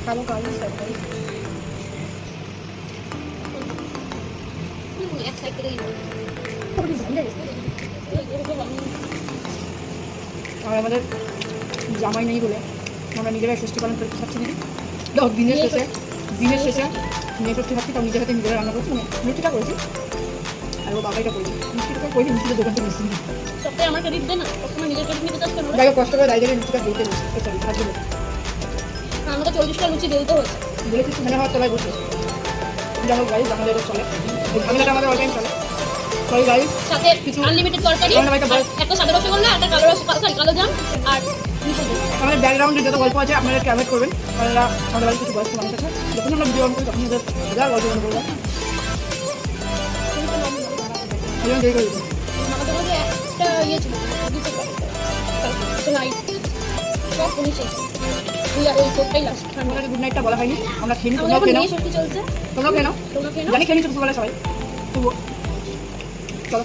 খাবো কালো সরকারি এক সাইড থেকে আর আমাদের জামাই নেই বলে আমরা নিজেরাই ষষ্ঠী পালন করতে পারছি না। দিনের শেষে নিয়ে ষষ্ঠী খাচ্ছি, তাও নিজের হাতে নিজেরা রান্না করছি। মানে মিষ্টিটা করেছি আর ও বাবাইটা করেছি। মিষ্টিটা করি মিষ্টিটা দোকান থেকে মিষ্টি নিই। সবটাই আমার ক্রেডিট দেয় না, সবসময় নিজের ক্রেডিট নিতে চাস কেন? যাই হোক, কষ্ট করে দায়িত্বে মিষ্টিটা বলতে সরি ভাজলে আমাকে 40টা লুচি বেলতে হয়েছে। বলেছি মনে হওয়ার তলায় বসে। যাই হোক গাইজ, আমাদের চলে এই ঝামেলাটা আমাদের অল টাইম চলে। সরি গাইজ, সাথে কিছু আনলিমিটেড তরকারি, একটা সাদা রসগোল্লা, একটা কালো কালো জাম আর আমাদের ব্যাকগ্রাউন্ডে যত গল্প আছে আপনারা একটু অ্যাভয়েড করবেন। আপনারা আমাদের বাড়ির কিছু বয়স্ক মানুষ আছে, যখন আমরা ভিডিও অন করি তখন ওদের হাজার গল্প মনে করবো। এই জন্য দেরি করে দিচ্ছি। আমাদের মধ্যে একটা ইয়ে ছিল, লাইট সব পুলিশ ওই কোটটাই লাস্ট। আমাদের গুড নাইটটা বলা হয়নি, আমরা খেয়ে নিই। আমাদের তোমরাও খেয়ে এখন নাও, নিয়ে সত্যি চলছে, তোমরাও খেয়ে নাও। তোমরা খেয়ে নাও। জানি খেয়ে নিচ্ছি দুপুরবেলা সবাই, তবুও চলো।